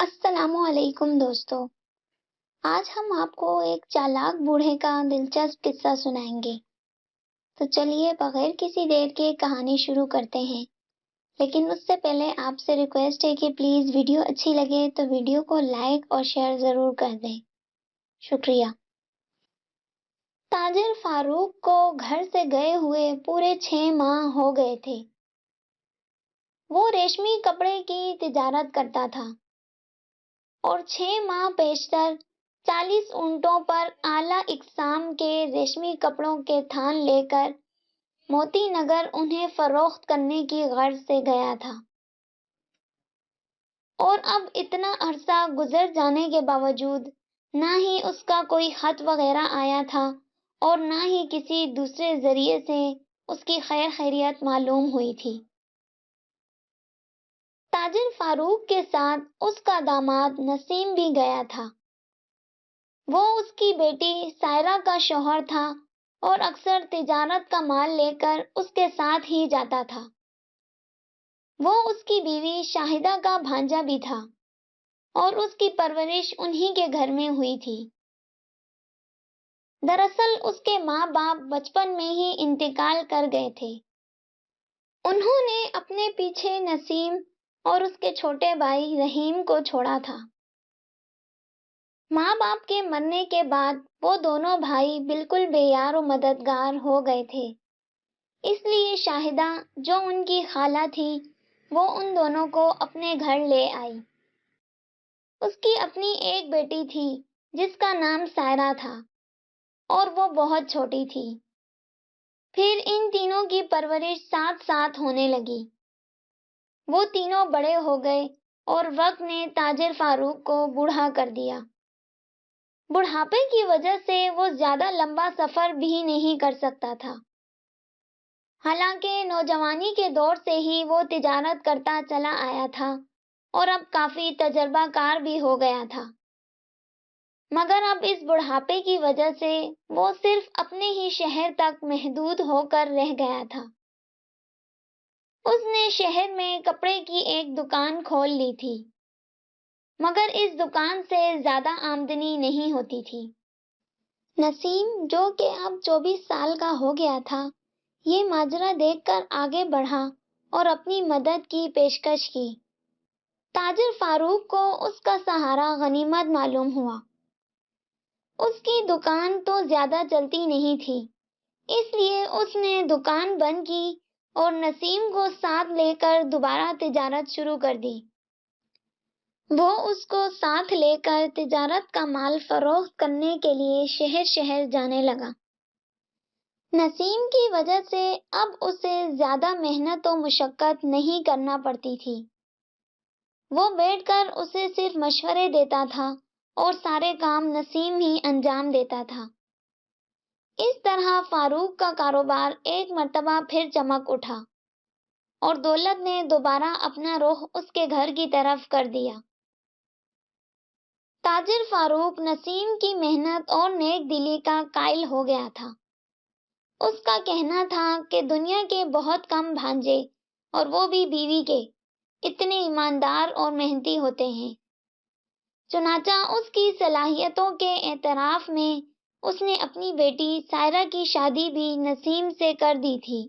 السلام علیکم دوستو، آج ہم آپ کو ایک چالاک بوڑھے کا دلچسپ قصہ سنائیں گے۔ تو چلیے بغیر کسی دیر کے کہانی شروع کرتے ہیں، لیکن اس سے پہلے آپ سے ریکویسٹ ہے کہ پلیز ویڈیو اچھی لگے تو ویڈیو کو لائک اور شیئر ضرور کر دیں، شکریہ۔ تاجر فاروق کو گھر سے گئے ہوئے پورے 6 ماہ ہو گئے تھے۔ وہ ریشمی کپڑے کی تجارت کرتا تھا اور 6 ماہ پیشتر 40 اونٹوں پر اعلیٰ اقسام کے ریشمی کپڑوں کے تھان لے کر موتی نگر انہیں فروخت کرنے کی غرض سے گیا تھا۔ اور اب اتنا عرصہ گزر جانے کے باوجود نہ ہی اس کا کوئی خط وغیرہ آیا تھا اور نہ ہی کسی دوسرے ذریعے سے اس کی خیر خیریت معلوم ہوئی تھی۔ تاجر فاروق کے ساتھ اس کا داماد نسیم بھی گیا تھا۔ وہ اس کی بیٹی سائرہ کا شوہر تھا اور اکثر تجارت کا مال لے کر اس کے ساتھ ہی جاتا تھا۔ وہ اس کی بیوی شاہدہ کا بھانجا بھی تھا اور اس کی پرورش انہی کے گھر میں ہوئی تھی۔ دراصل اس کے ماں باپ بچپن میں ہی انتقال کر گئے تھے۔ انہوں نے اپنے پیچھے نسیم اور اس کے چھوٹے بھائی رحیم کو چھوڑا تھا۔ ماں باپ کے مرنے کے بعد وہ دونوں بھائی بالکل بے یار و مددگار ہو گئے تھے۔ اس لیے شاہدہ جو ان کی خالہ تھی وہ ان دونوں کو اپنے گھر لے آئی۔ اس کی اپنی ایک بیٹی تھی جس کا نام سائرہ تھا اور وہ بہت چھوٹی تھی۔ پھر ان تینوں کی پرورش ساتھ ساتھ ہونے لگی۔ وہ تینوں بڑے ہو گئے اور وقت نے تاجر فاروق کو بوڑھا کر دیا۔ بڑھاپے کی وجہ سے وہ زیادہ لمبا سفر بھی نہیں کر سکتا تھا۔ حالانکہ نوجوانی کے دور سے ہی وہ تجارت کرتا چلا آیا تھا اور اب کافی تجربہ کار بھی ہو گیا تھا، مگر اب اس بڑھاپے کی وجہ سے وہ صرف اپنے ہی شہر تک محدود ہو کر رہ گیا تھا۔ اس نے شہر میں کپڑے کی ایک دکان کھول لی تھی، مگر اس دکان سے زیادہ آمدنی نہیں ہوتی تھی۔ نسیم جو کہ اب 24 سال کا ہو گیا تھا، یہ ماجرا دیکھ کر آگے بڑھا اور اپنی مدد کی پیشکش کی۔ تاجر فاروق کو اس کا سہارا غنیمت معلوم ہوا۔ اس کی دکان تو زیادہ چلتی نہیں تھی، اس لیے اس نے دکان بند کی اور نسیم کو ساتھ لے کر دوبارہ تجارت شروع کر دی۔ وہ اس کو ساتھ لے کر تجارت کا مال فروخت کرنے کے لیے شہر شہر جانے لگا۔ نسیم کی وجہ سے اب اسے زیادہ محنت و مشقت نہیں کرنا پڑتی تھی۔ وہ بیٹھ کر اسے صرف مشورے دیتا تھا اور سارے کام نسیم ہی انجام دیتا تھا۔ اس طرح فاروق کا کاروبار ایک مرتبہ پھر چمک اٹھا اور دولت نے دوبارہ اپنا رخ اس کے گھر کی طرف کر دیا۔ تاجر فاروق نسیم کی محنت اور نیک دلی کا قائل ہو گیا تھا۔ اس کا کہنا تھا کہ دنیا کے بہت کم بھانجے، اور وہ بھی بیوی کے، اتنے ایماندار اور محنتی ہوتے ہیں۔ چنانچہ اس کی صلاحیتوں کے اعتراف میں اس نے اپنی بیٹی سائرہ کی شادی بھی نسیم سے کر دی تھی۔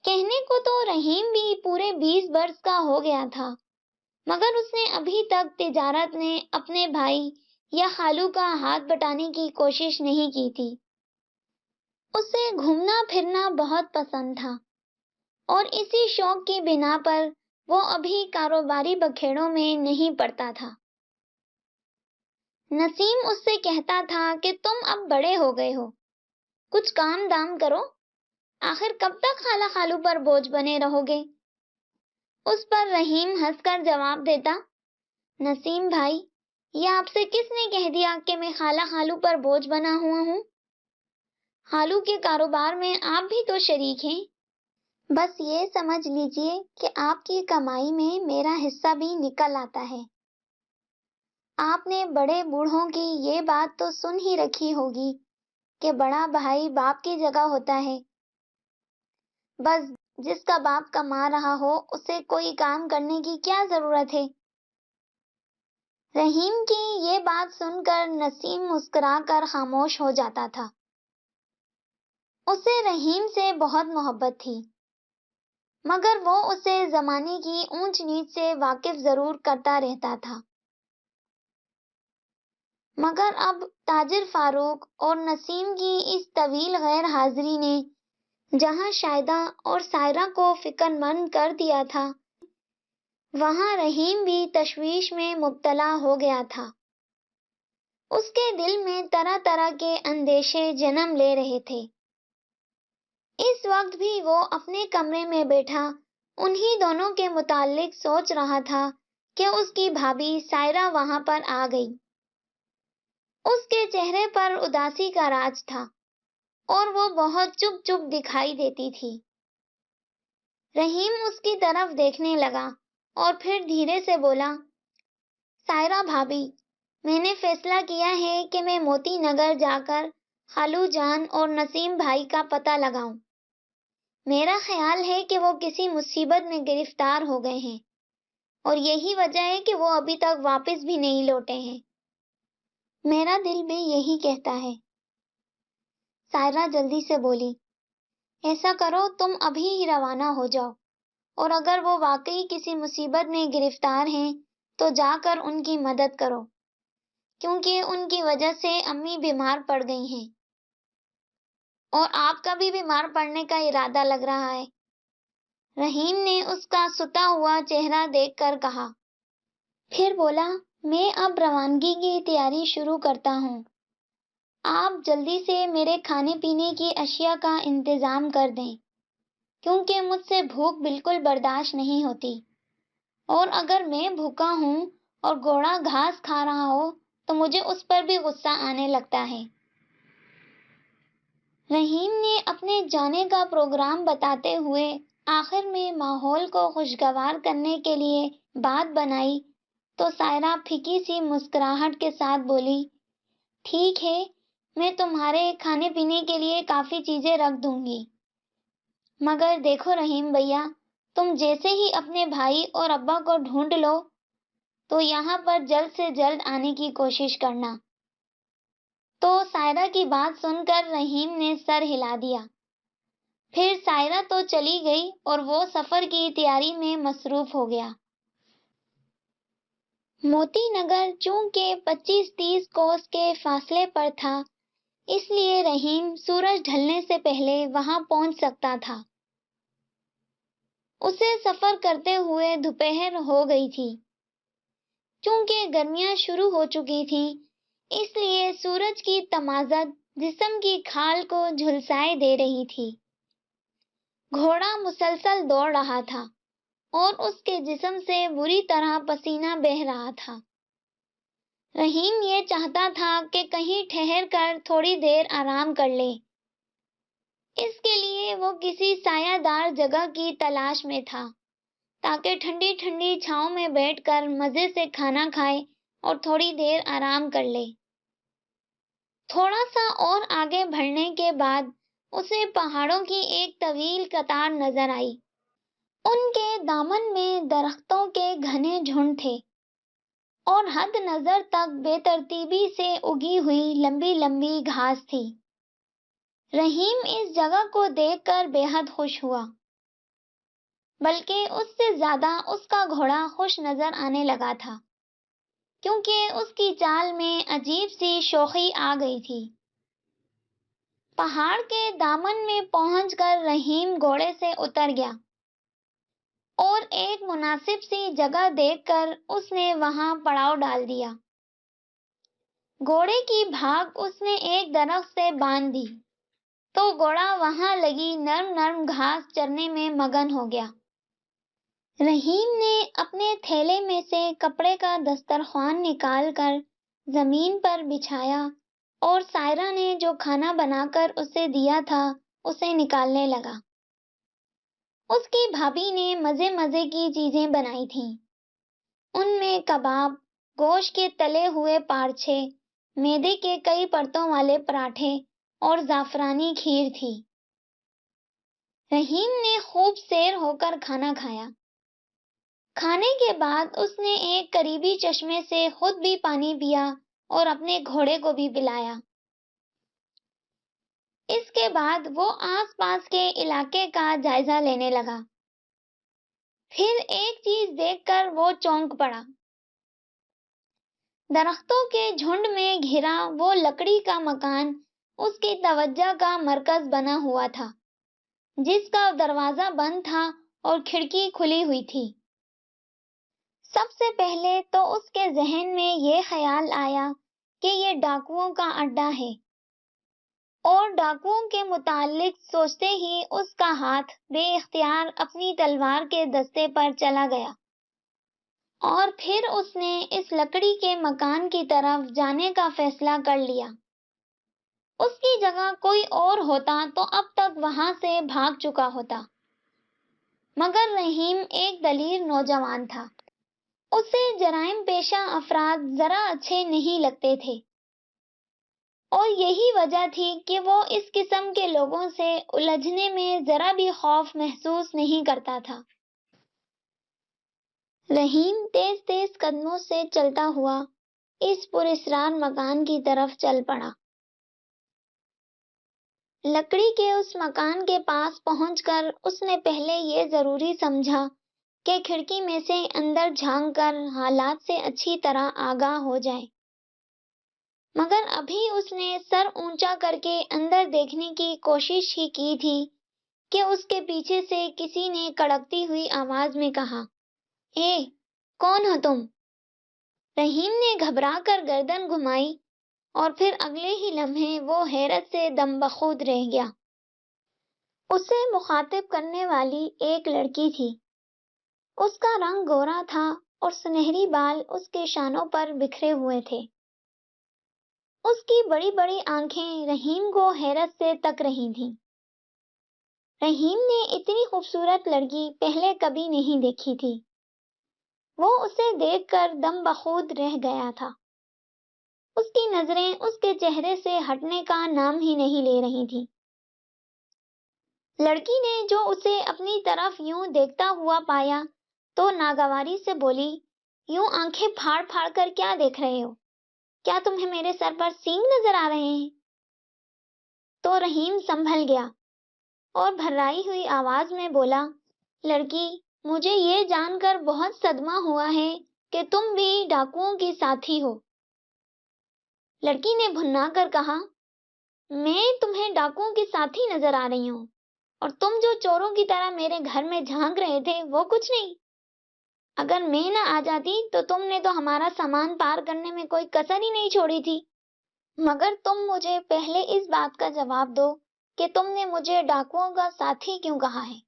کہنے کو تو رحیم بھی پورے 20 برس کا ہو گیا تھا، مگر اس نے ابھی تک تجارت میں اپنے بھائی یا خالو کا ہاتھ بٹانے کی کوشش نہیں کی تھی۔ اسے گھومنا پھرنا بہت پسند تھا اور اسی شوق کی بنا پر وہ ابھی کاروباری بکھیڑوں میں نہیں پڑتا تھا۔ نسیم اس سے کہتا تھا کہ تم اب بڑے ہو گئے ہو، کچھ کام دام کرو، آخر کب تک خالہ خالو پر بوجھ بنے رہو گے؟ اس پر رحیم ہنس کر جواب دیتا، نسیم بھائی، یہ آپ سے کس نے کہہ دیا کہ میں خالہ خالو پر بوجھ بنا ہوا ہوں؟ خالو کے کاروبار میں آپ بھی تو شریک ہیں۔ بس یہ سمجھ لیجئے کہ آپ کی کمائی میں میرا حصہ بھی نکل آتا ہے۔ آپ نے بڑے بوڑھوں کی یہ بات تو سن ہی رکھی ہوگی کہ بڑا بھائی باپ کی جگہ ہوتا ہے۔ بس جس کا باپ کما رہا ہو اسے کوئی کام کرنے کی کیا ضرورت ہے؟ رحیم کی یہ بات سن کر نسیم مسکرا کر خاموش ہو جاتا تھا۔ اسے رحیم سے بہت محبت تھی، مگر وہ اسے زمانے کی اونچ نیچ سے واقف ضرور کرتا رہتا تھا۔ مگر اب تاجر فاروق اور نسیم کی اس طویل غیر حاضری نے جہاں شاہدہ اور سائرہ کو فکر مند کر دیا تھا، وہاں رحیم بھی تشویش میں مبتلا ہو گیا تھا۔ اس کے دل میں طرح طرح کے اندیشے جنم لے رہے تھے۔ اس وقت بھی وہ اپنے کمرے میں بیٹھا انہی دونوں کے متعلق سوچ رہا تھا کہ اس کی بھابھی سائرہ وہاں پر آ گئی۔ اس کے چہرے پر اداسی کا راج تھا اور وہ بہت چپ چپ دکھائی دیتی تھی۔ رحیم اس کی طرف دیکھنے لگا اور پھر دھیرے سے بولا، سائرہ بھابھی، میں نے فیصلہ کیا ہے کہ میں موتی نگر جا کر خالو جان اور نسیم بھائی کا پتہ لگاؤں۔ میرا خیال ہے کہ وہ کسی مصیبت میں گرفتار ہو گئے ہیں اور یہی وجہ ہے کہ وہ ابھی تک واپس بھی نہیں لوٹے ہیں۔ میرا دل بھی یہی کہتا ہے۔ سائرہ جلدی سے بولی، ایسا کرو تم ابھی ہی روانہ ہو جاؤ، اور اگر وہ واقعی کسی مصیبت میں گرفتار ہیں تو جا کر ان کی مدد کرو، کیونکہ ان کی وجہ سے امی بیمار پڑ گئی ہیں اور آپ کا بھی بیمار پڑنے کا ارادہ لگ رہا ہے۔ رحیم نے اس کا ستا ہوا چہرہ دیکھ کر کہا، پھر بولا، میں اب روانگی کی تیاری شروع کرتا ہوں۔ آپ جلدی سے میرے کھانے پینے کی اشیاء کا انتظام کر دیں، کیونکہ مجھ سے بھوک بالکل برداشت نہیں ہوتی، اور اگر میں بھوکا ہوں اور گھوڑا گھاس کھا رہا ہو تو مجھے اس پر بھی غصہ آنے لگتا ہے۔ رحیم نے اپنے جانے کا پروگرام بتاتے ہوئے آخر میں ماحول کو خوشگوار کرنے کے لیے بات بنائی تو سائرہ پھیکی سی مسکراہٹ کے ساتھ بولی، ٹھیک ہے، میں تمہارے کھانے پینے کے لیے کافی چیزیں رکھ دوں گی، مگر دیکھو رحیم بھیا، تم جیسے ہی اپنے بھائی اور ابا کو ڈھونڈ لو تو یہاں پر جلد سے جلد آنے کی کوشش کرنا۔ تو سائرہ کی بات سن کر رحیم نے سر ہلا دیا۔ پھر سائرہ تو چلی گئی اور وہ سفر کی تیاری میں مصروف ہو گیا۔ موتی نگر چونکہ 25-30 کوس کے فاصلے پر تھا، اس لیے رحیم سورج ڈھلنے سے پہلے وہاں پہنچ سکتا تھا۔ اسے سفر کرتے ہوئے دوپہر ہو گئی تھی۔ چونکہ گرمیاں شروع ہو چکی تھیں، اس لیے سورج کی تمازت جسم کی کھال کو جھلسائے دے رہی تھی۔ گھوڑا مسلسل دوڑ رہا تھا اور اس کے جسم سے بری طرح پسینہ بہہ رہا تھا۔ رحیم یہ چاہتا تھا کہ کہیں ٹھہر کر تھوڑی دیر آرام کر لے۔ اس کے لیے وہ کسی سایہ دار جگہ کی تلاش میں تھا تاکہ ٹھنڈی ٹھنڈی چھاؤں میں بیٹھ کر مزے سے کھانا کھائے اور تھوڑی دیر آرام کر لے۔ تھوڑا سا اور آگے بڑھنے کے بعد اسے پہاڑوں کی ایک طویل قطار نظر آئی۔ ان کے دامن میں درختوں کے گھنے جھنڈ تھے اور حد نظر تک بے ترتیبی سے اگی ہوئی لمبی لمبی گھاس تھی۔ رحیم اس جگہ کو دیکھ کر بے حد خوش ہوا، بلکہ اس سے زیادہ اس کا گھوڑا خوش نظر آنے لگا تھا، کیونکہ اس کی چال میں عجیب سی شوخی آ گئی تھی۔ پہاڑ کے دامن میں پہنچ کر رحیم گھوڑے سے اتر گیا اور ایک مناسب سی جگہ دیکھ کر اس نے وہاں پڑاؤ ڈال دیا۔ گھوڑے کی بھاگ اس نے ایک درخت سے باندھ دی تو گھوڑا وہاں لگی نرم نرم گھاس چرنے میں مگن ہو گیا۔ رحیم نے اپنے تھیلے میں سے کپڑے کا دسترخوان نکال کر زمین پر بچھایا اور سائرہ نے جو کھانا بنا کر اسے دیا تھا اسے نکالنے لگا۔ اس کی بھابھی نے مزے مزے کی چیزیں بنائی تھیں۔ ان میں کباب، گوشت کے تلے ہوئے پارچے، میدے کے کئی پرتوں والے پراٹھے اور زعفرانی کھیر تھی۔ رحیم نے خوب سیر ہو کر کھانا کھایا۔ کھانے کے بعد اس نے ایک قریبی چشمے سے خود بھی پانی پیا اور اپنے گھوڑے کو بھی پلایا۔ اس کے بعد وہ آس پاس کے علاقے کا جائزہ لینے لگا۔ پھر ایک چیز دیکھ کر وہ چونک پڑا۔ درختوں کے جھنڈ میں گھرا وہ لکڑی کا مکان اس کی توجہ کا مرکز بنا ہوا تھا، جس کا دروازہ بند تھا اور کھڑکی کھلی ہوئی تھی۔ سب سے پہلے تو اس کے ذہن میں یہ خیال آیا کہ یہ ڈاکوؤں کا اڈا ہے، اور ڈاکوؤں کے متعلق سوچتے ہی اس کا ہاتھ بے اختیار اپنی تلوار کے دستے پر چلا گیا، اور پھر اس نے اس لکڑی کے مکان کی طرف جانے کا فیصلہ کر لیا۔ اس کی جگہ کوئی اور ہوتا تو اب تک وہاں سے بھاگ چکا ہوتا، مگر رحیم ایک دلیر نوجوان تھا۔ اسے جرائم پیشہ افراد ذرا اچھے نہیں لگتے تھے، اور یہی وجہ تھی کہ وہ اس قسم کے لوگوں سے الجھنے میں ذرا بھی خوف محسوس نہیں کرتا تھا۔ رحیم تیز تیز قدموں سے چلتا ہوا اس پراسرار مکان کی طرف چل پڑا۔ لکڑی کے اس مکان کے پاس پہنچ کر اس نے پہلے یہ ضروری سمجھا کہ کھڑکی میں سے اندر جھانک کر حالات سے اچھی طرح آگاہ ہو جائے، مگر ابھی اس نے سر اونچا کر کے اندر دیکھنے کی کوشش ہی کی تھی کہ اس کے پیچھے سے کسی نے کڑکتی ہوئی آواز میں کہا، اے، کون ہو تم؟ رحیم نے گھبرا کر گردن گھمائی اور پھر اگلے ہی لمحے وہ حیرت سے دم بخود رہ گیا۔ اسے مخاطب کرنے والی ایک لڑکی تھی۔ اس کا رنگ گورا تھا اور سنہری بال اس کے شانوں پر بکھرے ہوئے تھے۔ اس کی بڑی بڑی آنکھیں رحیم کو حیرت سے تک رہی تھیں۔ رحیم نے اتنی خوبصورت لڑکی پہلے کبھی نہیں دیکھی تھی۔ وہ اسے دیکھ کر دم بخود رہ گیا تھا۔ اس کی نظریں اس کے چہرے سے ہٹنے کا نام ہی نہیں لے رہی تھیں۔ لڑکی نے جو اسے اپنی طرف یوں دیکھتا ہوا پایا تو ناگواری سے بولی، یوں آنکھیں پھاڑ پھاڑ کر کیا دیکھ رہے ہو؟ کیا تمہیں میرے سر پر سینگ نظر آ رہے ہیں؟ تو رحیم سنبھل گیا اور بھرائی ہوئی آواز میں بولا، لڑکی، مجھے یہ جان کر بہت صدمہ ہوا ہے کہ تم بھی ڈاکوؤں کی ساتھی ہو۔ لڑکی نے بھنا کر کہا، میں تمہیں ڈاکوؤں کی ساتھی نظر آ رہی ہوں، اور تم جو چوروں کی طرح میرے گھر میں جھانک رہے تھے وہ کچھ نہیں۔ اگر میں نہ آ جاتی تو تم نے تو ہمارا سامان پار کرنے میں کوئی کسر ہی نہیں چھوڑی تھی۔ مگر تم مجھے پہلے اس بات کا جواب دو کہ تم نے مجھے ڈاکوؤں کا ساتھی کیوں کہا ہے؟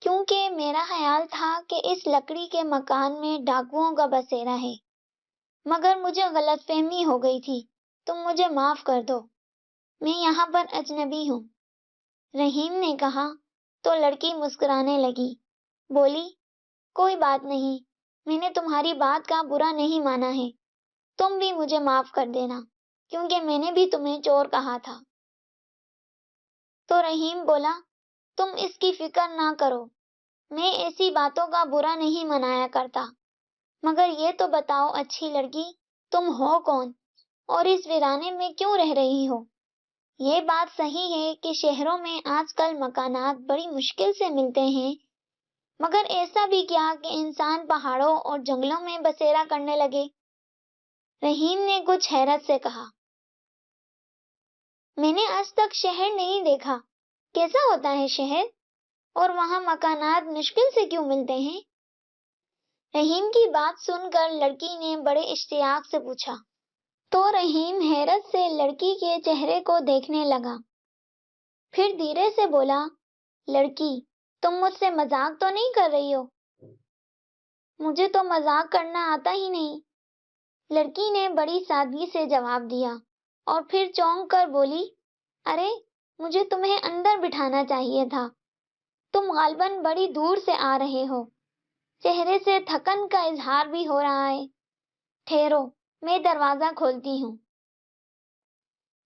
کیونکہ میرا خیال تھا کہ اس لکڑی کے مکان میں ڈاکوؤں کا بسیرا ہے، مگر مجھے غلط فہمی ہو گئی تھی، تم مجھے معاف کر دو، میں یہاں پر اجنبی ہوں۔ رحیم نے کہا تو لڑکی مسکرانے لگی، بولی، کوئی بات نہیں، میں نے تمہاری بات کا برا نہیں مانا ہے، تم بھی مجھے معاف کر دینا، کیونکہ میں نے بھی تمہیں چور کہا تھا۔ تو رحیم بولا، تم اس کی فکر نہ کرو، میں ایسی باتوں کا برا نہیں منایا کرتا، مگر یہ تو بتاؤ اچھی لڑکی، تم ہو کون اور اس ویرانے میں کیوں رہ رہی ہو؟ یہ بات صحیح ہے کہ شہروں میں آج کل مکانات بڑی مشکل سے ملتے ہیں، مگر ایسا بھی کیا کہ انسان پہاڑوں اور جنگلوں میں بسیرا کرنے لگے؟ رحیم نے کچھ حیرت سے کہا، میں نے آج تک شہر نہیں دیکھا، کیسا ہوتا ہے شہر؟ اور وہاں مکانات مشکل سے کیوں ملتے ہیں؟ رحیم کی بات سن کر لڑکی نے بڑے اشتیاق سے پوچھا۔ تو رحیم حیرت سے لڑکی کے چہرے کو دیکھنے لگا، پھر دھیرے سے بولا، لڑکی، تم مجھ سے مذاق تو نہیں کر رہی ہو؟ مجھے تو مذاق کرنا آتا ہی نہیں، لڑکی نے بڑی سادگی سے جواب دیا، اور پھر چونک کر بولی، ارے، مجھے تمہیں اندر بٹھانا چاہیے تھا، تم غالباً بڑی دور سے آ رہے ہو، چہرے سے تھکن کا اظہار بھی ہو رہا ہے، ٹھہرو، میں دروازہ کھولتی ہوں۔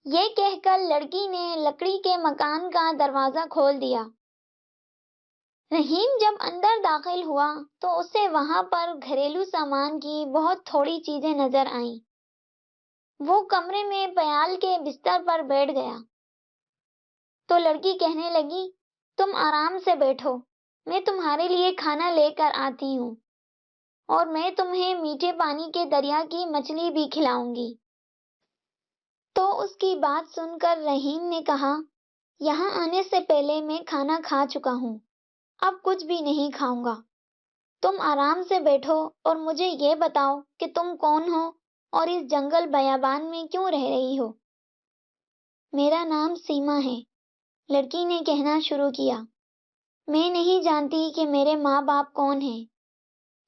یہ کہہ کر لڑکی نے لکڑی کے مکان کا دروازہ کھول دیا۔ رحیم جب اندر داخل ہوا تو اسے وہاں پر گھریلو سامان کی بہت تھوڑی چیزیں نظر آئیں۔ وہ کمرے میں پیال کے بستر پر بیٹھ گیا تو لڑکی کہنے لگی، تم آرام سے بیٹھو، میں تمہارے لیے کھانا لے کر آتی ہوں، اور میں تمہیں میٹھے پانی کے دریا کی مچھلی بھی کھلاؤں گی۔ تو اس کی بات سن کر رحیم نے کہا، یہاں آنے سے پہلے میں کھانا کھا چکا ہوں، اب کچھ بھی نہیں کھاؤں گا۔ تم آرام سے بیٹھو اور مجھے یہ بتاؤ کہ تم کون ہو اور اس جنگل بیابان میں کیوں رہ رہی ہو؟ میرا نام سیما ہے، لڑکی نے کہنا شروع کیا۔ میں نہیں جانتی کہ میرے ماں باپ کون ہیں،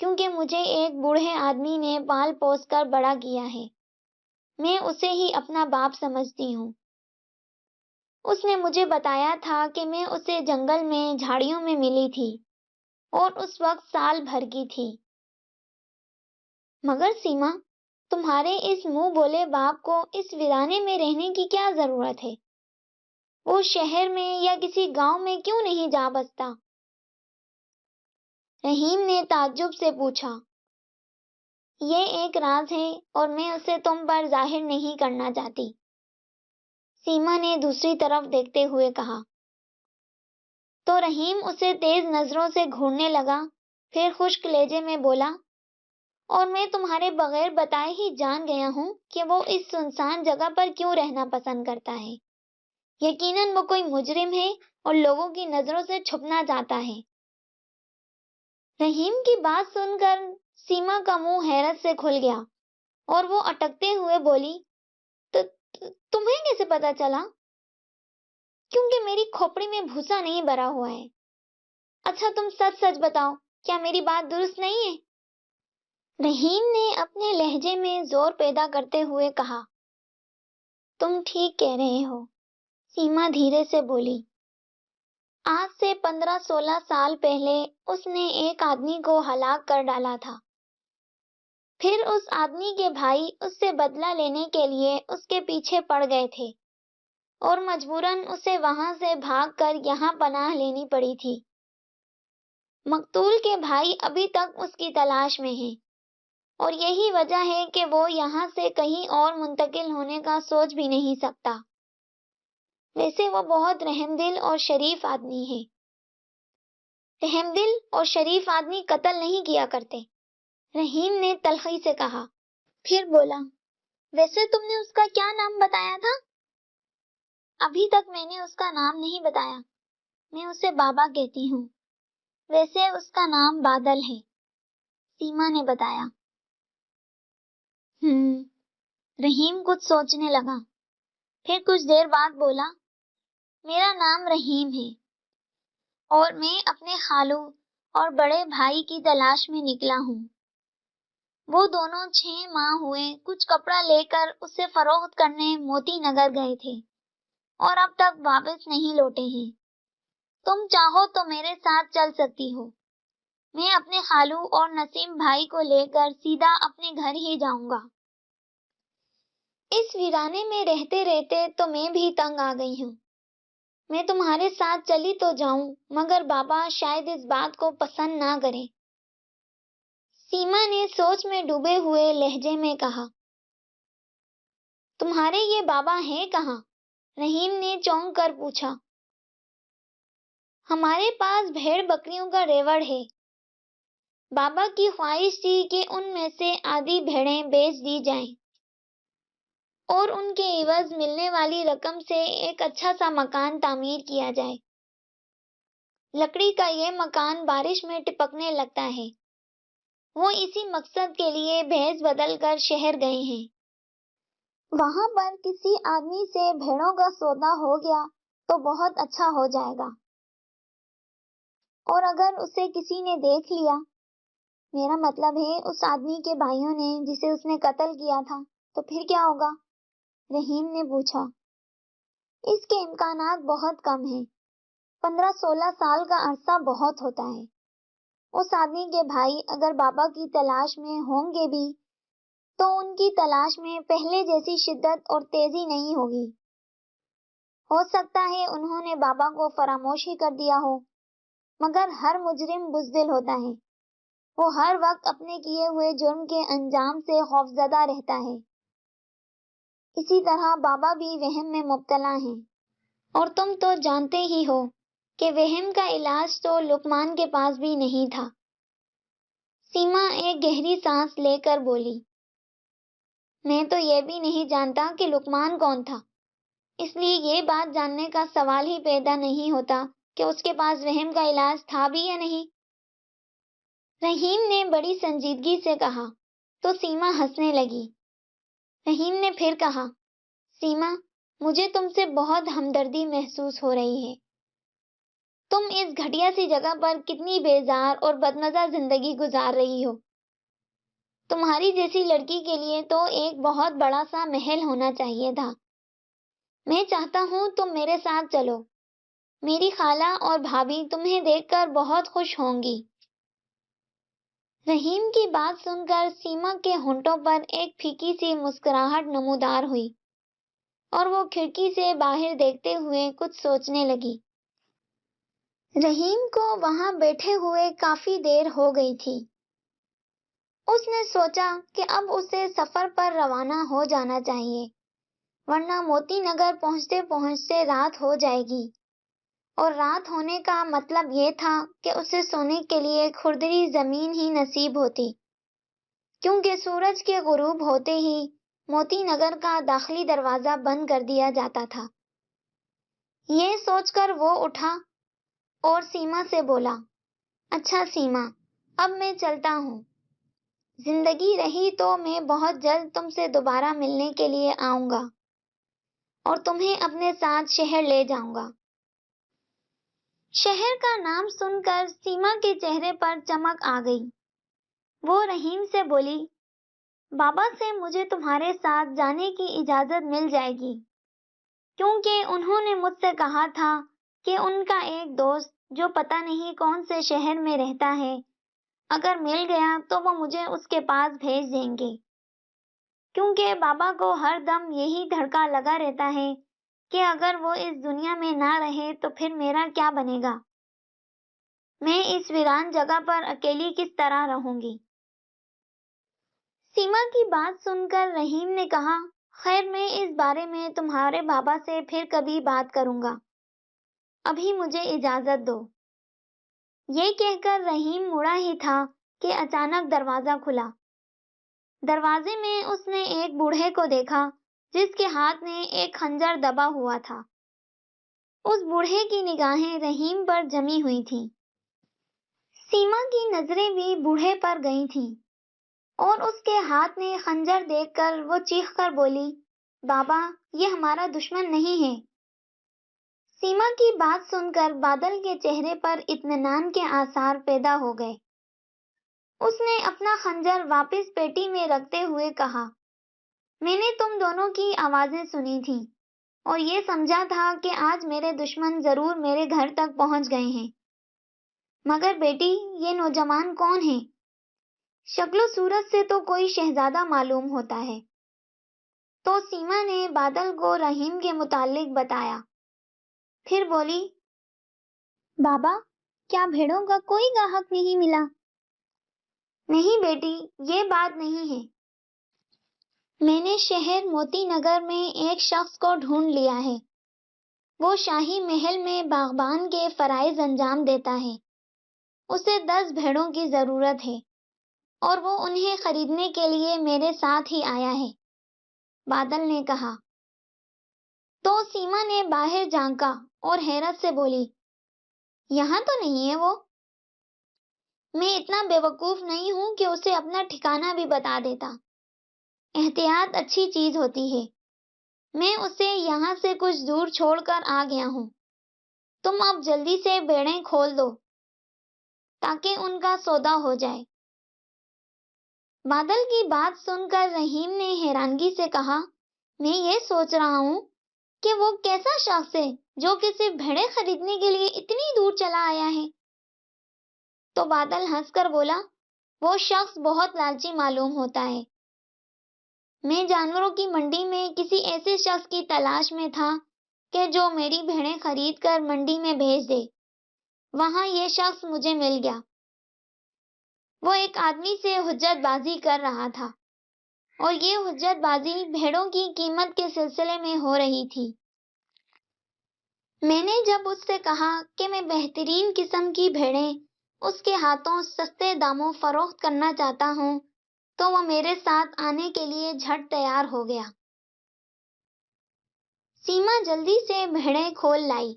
کیونکہ مجھے ایک بوڑھے آدمی نے پال پوس کر بڑا کیا ہے۔ میں اسے ہی اپنا باپ سمجھتی ہوں۔ اس نے مجھے بتایا تھا کہ میں اسے جنگل میں جھاڑیوں میں ملی تھی اور اس وقت سال بھر کی تھی۔ مگر سیما، تمہارے اس منہ بولے باپ کو اس ویرانے میں رہنے کی کیا ضرورت ہے؟ وہ شہر میں یا کسی گاؤں میں کیوں نہیں جا بستا؟ رحیم نے تعجب سے پوچھا۔ یہ ایک راز ہے اور میں اسے تم پر ظاہر نہیں کرنا چاہتی، سیما نے دوسری طرف دیکھتے ہوئے کہا۔ تو رحیم اسے تیز نظروں سے گھورنے لگا، پھر خشک لہجے میں بولا، اور میں تمہارے بغیر بتائے ہی جان گیا ہوں کہ وہ اس سنسان جگہ پر کیوں رہنا پسند کرتا ہے۔ یقیناً وہ کوئی مجرم ہے اور لوگوں کی نظروں سے چھپنا چاہتا ہے۔ رحیم کی بات سن کر سیما کا منہ حیرت سے کھل گیا اور وہ اٹکتے ہوئے بولی، تمہیں کیسے پتا چلا؟ کیونکہ میری کھوپڑی میں بھوسا نہیں بھرا ہوا ہے۔ اچھا تم سچ سچ بتاؤ، کیا میری بات درست نہیں ہے؟ رحیم نے اپنے لہجے میں زور پیدا کرتے ہوئے کہا، تم ٹھیک کہہ رہے ہو، سیما دھیرے سے بولی۔ آج سے 15-16 سال پہلے اس نے ایک آدمی کو ہلاک کر ڈالا تھا۔ پھر اس آدمی کے بھائی اس سے بدلہ لینے کے لیے اس کے پیچھے پڑ گئے تھے اور مجبوراً اسے وہاں سے بھاگ کر یہاں پناہ لینی پڑی تھی۔ مقتول کے بھائی ابھی تک اس کی تلاش میں ہیں اور یہی وجہ ہے کہ وہ یہاں سے کہیں اور منتقل ہونے کا سوچ بھی نہیں سکتا۔ ویسے وہ بہت رحم دل اور شریف آدمی ہے۔ رحم دل اور شریف آدمی قتل نہیں کیا کرتے، رحیم نے تلخی سے کہا۔ پھر بولا، ویسے تم نے اس کا کیا نام بتایا تھا؟ ابھی تک میں نے اس کا نام نہیں بتایا، میں اسے بابا کہتی ہوں۔ ویسے اس کا نام بادل ہے، سیما نے بتایا۔ رحیم کچھ سوچنے لگا، پھر کچھ دیر بعد بولا، میرا نام رحیم ہے اور میں اپنے خالو اور بڑے بھائی کی تلاش میں نکلا ہوں۔ وہ دونوں 6 ماہ ہوئے کچھ کپڑا لے کر اسے فروخت کرنے موتی نگر گئے تھے اور اب تک واپس نہیں لوٹے ہیں۔ تم چاہو تو میرے ساتھ چل سکتی ہو، میں اپنے خالو اور نسیم بھائی کو لے کر سیدھا اپنے گھر ہی جاؤں گا۔ اس ویرانے میں رہتے رہتے تو میں بھی تنگ آ گئی ہوں۔ میں تمہارے ساتھ چلی تو جاؤں، مگر بابا شاید اس بات کو پسند نہ کرے، سیما نے سوچ میں ڈوبے ہوئے لہجے میں کہا۔ تمہارے یہ بابا ہیں کہاں؟ رحیم نے چونک کر پوچھا۔ ہمارے پاس بھیڑ بکریوں کا ریوڑ ہے۔ بابا کی خواہش تھی کہ ان میں سے آدھی بھیڑیں بیچ دی جائیں اور ان کے عوض ملنے والی رقم سے ایک اچھا سا مکان تعمیر کیا جائے۔ لکڑی کا یہ مکان بارش میں ٹپکنے لگتا ہے۔ وہ اسی مقصد کے لیے بھیس بدل کر شہر گئے ہیں۔ وہاں پر کسی آدمی سے بھیڑوں کا سودا ہو گیا تو بہت اچھا ہو جائے گا، اور اگر اسے کسی نے دیکھ لیا، میرا مطلب ہے اس آدمی کے بھائیوں نے جسے اس نے قتل کیا تھا، تو پھر کیا ہوگا؟ رحیم نے پوچھا۔ اس کے امکانات بہت کم ہیں، 15-16 سال کا عرصہ بہت ہوتا ہے۔ اس آدمی کے بھائی اگر بابا کی تلاش میں ہوں گے بھی تو ان کی تلاش میں پہلے جیسی شدت اور تیزی نہیں ہوگی۔ ہو سکتا ہے انہوں نے بابا کو فراموش ہی کر دیا ہو۔ مگر ہر مجرم بزدل ہوتا ہے، وہ ہر وقت اپنے کیے ہوئے جرم کے انجام سے خوفزدہ رہتا ہے۔ اسی طرح بابا بھی وہم میں مبتلا ہیں، اور تم تو جانتے ہی ہو کہ وہم کا علاج تو لقمان کے پاس بھی نہیں تھا۔ سیما ایک گہری سانس لے کر بولی، میں تو یہ بھی نہیں جانتا کہ لقمان کون تھا، اس لیے یہ بات جاننے کا سوال ہی پیدا نہیں ہوتا کہ اس کے پاس وہم کا علاج تھا بھی یا نہیں۔ رحیم نے بڑی سنجیدگی سے کہا تو سیما ہنسنے لگی۔ رحیم نے پھر کہا، سیما، مجھے تم سے بہت ہمدردی محسوس ہو رہی ہے۔ تم اس گھٹیا سی جگہ پر کتنی بیزار اور بدمزہ زندگی گزار رہی ہو۔ تمہاری جیسی لڑکی کے لیے تو ایک بہت بڑا سا محل ہونا چاہیے تھا۔ میں چاہتا ہوں تم میرے ساتھ چلو، میری خالہ اور بھابھی تمہیں دیکھ کر بہت خوش ہوں گی۔ رحیم کی بات سن کر سیما کے ہونٹوں پر ایک پھیکی سی مسکراہٹ نمودار ہوئی، اور وہ کھڑکی سے باہر دیکھتے ہوئے کچھ سوچنے لگی۔ رحیم کو وہاں بیٹھے ہوئے کافی دیر ہو گئی تھی۔ اس نے سوچا کہ اب اسے سفر پر روانہ ہو جانا چاہیے، ورنہ موتی نگر پہنچتے پہنچتے رات ہو جائے گی، اور رات ہونے کا مطلب یہ تھا کہ اسے سونے کے لیے کھردری زمین ہی نصیب ہوتی، کیونکہ سورج کے غروب ہوتے ہی موتی نگر کا داخلی دروازہ بند کر دیا جاتا تھا۔ یہ سوچ کر وہ اٹھا اور سیما سے بولا، اچھا سیما، اب میں چلتا ہوں۔ زندگی رہی تو میں بہت جلد تم سے دوبارہ ملنے کے لیے آؤں گا، اور تمہیں اپنے ساتھ شہر لے جاؤں گا۔ شہر کا نام سن کر سیما کے چہرے پر چمک آ گئی۔ وہ رحیم سے بولی، بابا سے مجھے تمہارے ساتھ جانے کی اجازت مل جائے گی، کیونکہ انہوں نے مجھ سے کہا تھا کہ ان کا ایک دوست جو پتہ نہیں کون سے شہر میں رہتا ہے، اگر مل گیا تو وہ مجھے اس کے پاس بھیج دیں گے، کیونکہ بابا کو ہر دم یہی دھڑکا لگا رہتا ہے کہ اگر وہ اس دنیا میں نہ رہے تو پھر میرا کیا بنے گا؟ میں اس ویران جگہ پر اکیلی کس طرح رہوں گی؟ سیما کی بات سن کر رحیم نے کہا، خیر میں اس بارے میں تمہارے بابا سے پھر کبھی بات کروں گا، ابھی مجھے اجازت دو۔ یہ کہہ کر رحیم مڑا ہی تھا کہ اچانک دروازہ کھلا۔ دروازے میں اس نے ایک بوڑھے کو دیکھا جس کے ہاتھ میں ایک خنجر دبا ہوا تھا۔ اس بوڑھے کی نگاہیں رحیم پر جمی ہوئی تھیں۔ سیما کی نظریں بھی بوڑھے پر گئی تھیں، اور اس کے ہاتھ میں خنجر دیکھ کر وہ چیخ کر بولی، بابا، یہ ہمارا دشمن نہیں ہے۔ سیما کی بات سن کر بادل کے چہرے پر اطمینان کے آثار پیدا ہو گئے۔ اس نے اپنا خنجر واپس پیٹی میں رکھتے ہوئے کہا، میں نے تم دونوں کی آوازیں سنی تھیں، اور یہ سمجھا تھا کہ آج میرے دشمن ضرور میرے گھر تک پہنچ گئے ہیں، مگر بیٹی، یہ نوجوان کون ہیں؟ شکل و صورت سے تو کوئی شہزادہ معلوم ہوتا ہے۔ تو سیما نے بادل کو رحیم کے متعلق بتایا، پھر بولی، بابا، کیا بھیڑوں کا کوئی گاہک نہیں ملا؟ نہیں بیٹی، یہ بات نہیں ہے۔ میں نے شہر موتی نگر میں ایک شخص کو ڈھونڈ لیا ہے۔ وہ شاہی محل میں باغبان کے فرائض انجام دیتا ہے۔ اسے 10 بھیڑوں کی ضرورت ہے، اور وہ انہیں خریدنے کے لیے میرے ساتھ ہی آیا ہے، بادل نے کہا۔ تو سیما نے باہر جھانکا اور حیرت سے بولی، یہاں تو نہیں ہے وہ؟ میں اتنا بے وقوف نہیں ہوں کہ اسے اپنا ٹھکانہ بھی بتا دیتا۔ احتیاط اچھی چیز ہوتی ہے۔ میں اسے یہاں سے کچھ دور چھوڑ کر آ گیا ہوں۔ تم اب جلدی سے بیڑیں کھول دو تاکہ ان کا سودا ہو جائے۔ بادل کی بات سن کر رحیم نے حیرانگی سے کہا، میں یہ سوچ رہا ہوں کہ وہ کیسا شخص ہے جو کہ صرف بھیڑیں خریدنے کے لیے اتنی دور چلا آیا ہے؟ تو بادل ہنس کر بولا، وہ شخص بہت لالچی معلوم ہوتا ہے۔ میں جانوروں کی منڈی میں کسی ایسے شخص کی تلاش میں تھا کہ جو میری بھیڑیں خرید کر منڈی میں بھیج دے۔ وہاں یہ شخص مجھے مل گیا۔ وہ ایک آدمی سے حجت بازی کر رہا تھا اور یہ حجت بازی بھیڑوں کی قیمت کے سلسلے میں ہو رہی تھی۔ میں نے جب اس سے کہا کہ میں بہترین قسم کی بھیڑیں اس کے ہاتھوں سستے داموں فروخت کرنا چاہتا ہوں تو وہ میرے ساتھ آنے کے لیے جھٹ تیار ہو گیا۔ سیما جلدی سے بھیڑیں کھول لائی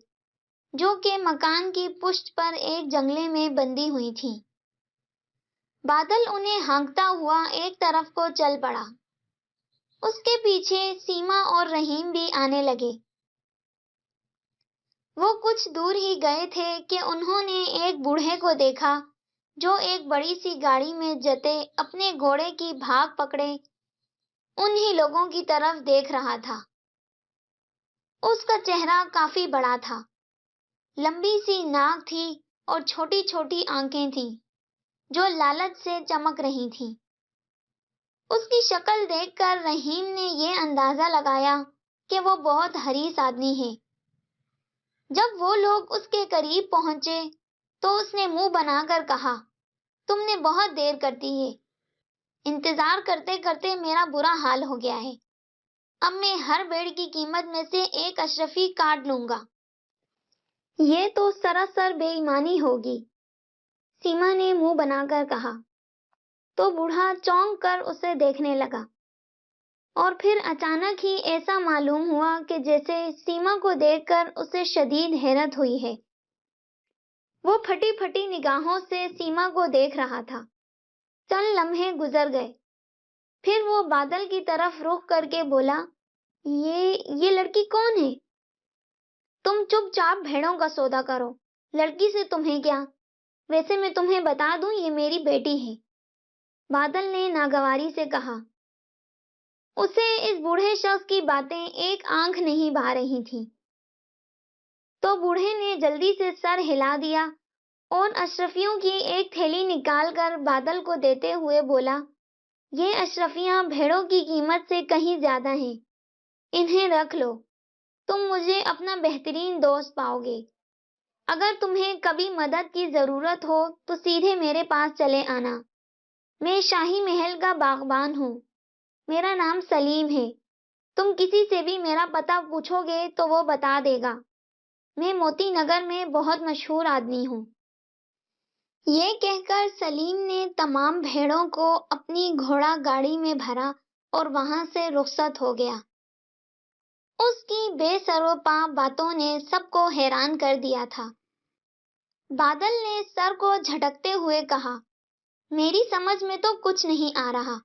جو کہ مکان کی پشت پر ایک جنگلے میں بندھی ہوئی تھیں۔ بادل انہیں ہانکتا ہوا ایک طرف کو چل پڑا۔ اس کے پیچھے سیما اور رحیم بھی آنے لگے۔ وہ کچھ دور ہی گئے تھے کہ انہوں نے ایک بوڑھے کو دیکھا جو ایک بڑی سی گاڑی میں جتے اپنے گھوڑے کی بھاگ پکڑے انہی لوگوں کی طرف دیکھ رہا تھا۔ اس کا چہرہ کافی بڑا تھا، لمبی سی ناک تھی اور چھوٹی چھوٹی آنکھیں تھیں جو لالچ سے چمک رہی تھیں۔ اس کی شکل دیکھ کر رحیم نے یہ اندازہ لگایا کہ وہ بہت حریص آدمی ہے۔ جب وہ لوگ اس کے قریب پہنچے تو اس نے منہ بنا کر کہا، تم نے بہت دیر کر دی ہے، انتظار کرتے کرتے میرا برا حال ہو گیا ہے۔ اب میں ہر بھیڑ کی قیمت میں سے ایک اشرفی کاٹ لوں گا۔ یہ تو سراسر بے ایمانی ہوگی، سیما نے منہ بنا کر کہا۔ تو بوڑھا چونک کر اسے دیکھنے لگا اور پھر اچانک ہی ایسا معلوم ہوا کہ جیسے سیما کو دیکھ کر اسے شدید حیرت ہوئی ہے۔ وہ پھٹی پھٹی نگاہوں سے سیما کو دیکھ رہا تھا۔ چند لمحے گزر گئے، پھر وہ بادل کی طرف رخ کر کے بولا، یہ لڑکی کون ہے؟ تم چپ چاپ بھیڑوں کا سودا کرو، لڑکی سے تمہیں کیا؟ ویسے میں تمہیں بتا دوں یہ میری بیٹی ہے، بادل نے ناگواری سے کہا۔ اسے اس بوڑھے شخص کی باتیں ایک آنکھ نہیں بھا رہی تھیں۔ تو بوڑھے نے جلدی سے سر ہلا دیا اور اشرفیوں کی ایک تھیلی نکال کر بادل کو دیتے ہوئے بولا، یہ اشرفیاں بھیڑوں کی قیمت سے کہیں زیادہ ہیں، انہیں رکھ لو، تم مجھے اپنا بہترین دوست پاؤ گے۔ اگر تمہیں کبھی مدد کی ضرورت ہو تو سیدھے میرے پاس چلے آنا۔ میں شاہی محل کا باغبان ہوں، میرا نام سلیم ہے، تم کسی سے بھی میرا پتہ پوچھو گے تو وہ بتا دے گا، میں موتی نگر میں بہت مشہور آدمی ہوں۔ یہ کہہ کر سلیم نے تمام بھیڑوں کو اپنی گھوڑا گاڑی میں بھرا اور وہاں سے رخصت ہو گیا۔ اس کی بے سر و پا باتوں نے سب کو حیران کر دیا تھا۔ بادل نے سر کو جھٹکتے ہوئے کہا، میری سمجھ میں تو کچھ نہیں آ رہا،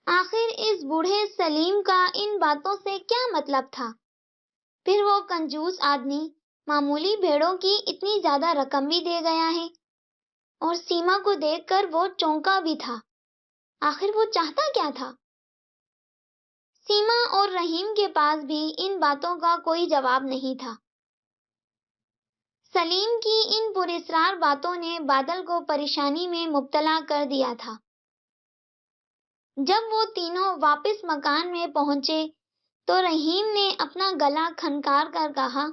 آخر اس بوڑھے سلیم کا ان باتوں سے کیا مطلب تھا؟ پھر وہ کنجوس آدمی معمولی بھیڑوں کی اتنی زیادہ رقم بھی دے گیا ہے، اور سیما کو دیکھ کر وہ چونکا بھی تھا، آخر وہ چاہتا کیا تھا؟ سیما اور رحیم کے پاس بھی ان باتوں کا کوئی جواب نہیں تھا۔ سلیم کی ان پراسرار باتوں نے بادل کو پریشانی میں مبتلا کر دیا تھا۔ جب وہ تینوں واپس مکان میں پہنچے تو رحیم نے اپنا گلا کھنکار کر کہا،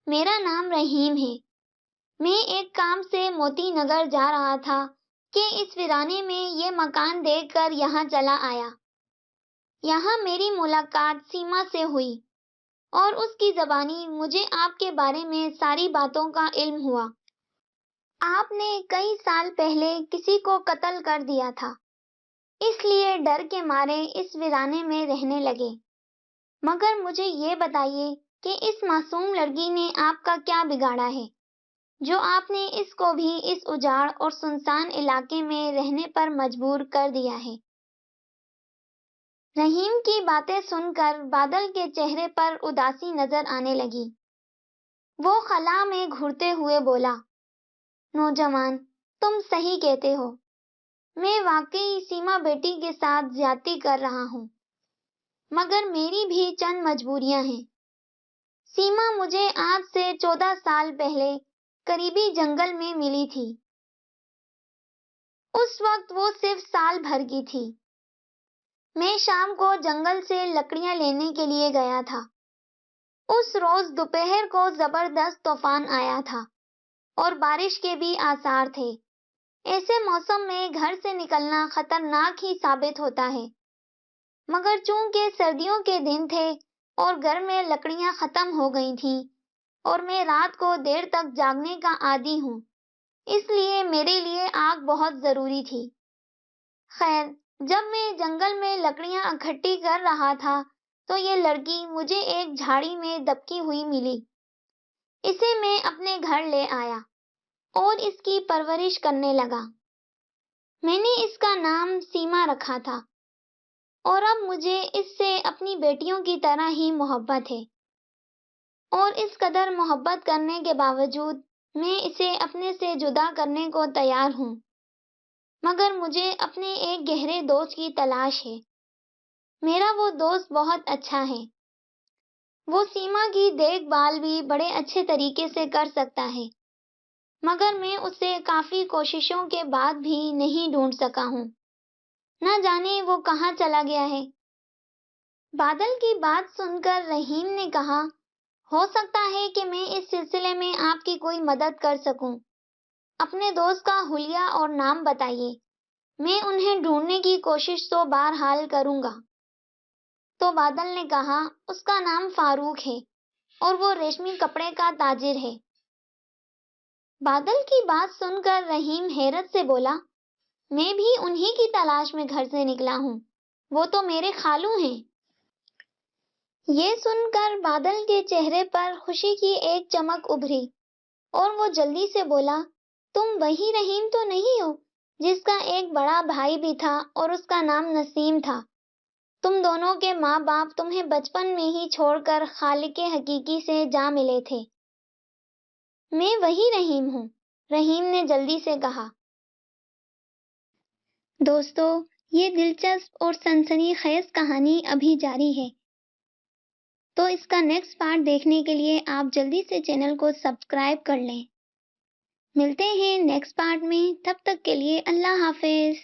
میرا نام رحیم ہے، میں ایک کام سے موتی نگر جا رہا تھا کہ اس ویرانے میں یہ مکان دیکھ کر یہاں چلا آیا۔ یہاں میری ملاقات سیما سے ہوئی اور اس کی زبانی مجھے آپ کے بارے میں ساری باتوں کا علم ہوا۔ آپ نے کئی سال پہلے کسی کو قتل کر دیا تھا، اس لیے ڈر کے مارے اس ویرانے میں رہنے لگے۔ مگر مجھے یہ بتائیے کہ اس معصوم لڑکی نے آپ کا کیا بگاڑا ہے جو آپ نے اس کو بھی اس اجاڑ اور سنسان علاقے میں رہنے پر مجبور کر دیا ہے؟ رحیم کی باتیں سن کر بادل کے چہرے پر اداسی نظر آنے لگی۔ وہ خلا میں گھرتے ہوئے بولا، نوجوان، تم صحیح کہتے ہو، میں واقعی سیما بیٹی کے ساتھ زیادتی کر رہا ہوں، مگر میری بھی چند مجبوریاں ہیں۔ سیما مجھے آج سے 14 سال پہلے قریبی جنگل میں ملی تھی۔ اس وقت وہ صرف سال بھر کی تھی۔ میں شام کو جنگل سے لکڑیاں لینے کے لیے گیا تھا۔ اس روز دوپہر کو زبردست طوفان آیا تھا اور بارش کے بھی آثار تھے۔ ایسے موسم میں گھر سے نکلنا خطرناک ہی ثابت ہوتا ہے، مگر چونکہ سردیوں کے دن تھے اور گھر میں لکڑیاں ختم ہو گئی تھیں اور میں رات کو دیر تک جاگنے کا عادی ہوں، اس لیے میرے لیے آگ بہت ضروری تھی۔ خیر، جب میں جنگل میں لکڑیاں اکٹھی کر رہا تھا تو یہ لڑکی مجھے ایک جھاڑی میں دبکی ہوئی ملی۔ اسے میں اپنے گھر لے آیا اور اس کی پرورش کرنے لگا۔ میں نے اس کا نام سیما رکھا تھا اور اب مجھے اس سے اپنی بیٹیوں کی طرح ہی محبت ہے، اور اس قدر محبت کرنے کے باوجود میں اسے اپنے سے جدا کرنے کو تیار ہوں، مگر مجھے اپنے ایک گہرے دوست کی تلاش ہے۔ میرا وہ دوست بہت اچھا ہے، وہ سیما کی دیکھ بھال بھی بڑے اچھے طریقے سے کر سکتا ہے، مگر میں اسے کافی کوششوں کے بعد بھی نہیں ڈھونڈ سکا ہوں۔ نہ جانے وہ کہاں چلا گیا ہے۔ بادل کی بات سن کر رحیم نے کہا، ہو سکتا ہے کہ میں اس سلسلے میں آپ کی کوئی مدد کر سکوں۔ اپنے دوست کا حلیہ اور نام بتائیے، میں انہیں ڈھونڈنے کی کوشش تو بہرحال کروں گا۔ تو بادل نے کہا، اس کا نام فاروق ہے اور وہ ریشمی کپڑے کا تاجر ہے۔ بادل کی بات سن کر رحیم حیرت سے بولا، میں بھی انہی کی تلاش میں گھر سے نکلا ہوں، وہ تو میرے خالو ہیں۔ یہ سن کر بادل کے چہرے پر خوشی کی ایک چمک ابھری اور وہ جلدی سے بولا، تم وہی رحیم تو نہیں ہو جس کا ایک بڑا بھائی بھی تھا اور اس کا نام نسیم تھا؟ تم دونوں کے ماں باپ تمہیں بچپن میں ہی چھوڑ کر خالق حقیقی سے جا ملے تھے۔ میں وہی رحیم ہوں، رحیم نے جلدی سے کہا۔ دوستو، یہ دلچسپ اور سنسنی خیز کہانی ابھی جاری ہے، تو اس کا نیکسٹ پارٹ دیکھنے کے لیے آپ جلدی سے چینل کو سبسکرائب کر لیں۔ ملتے ہیں نیکسٹ پارٹ میں، تب تک کے لیے اللہ حافظ۔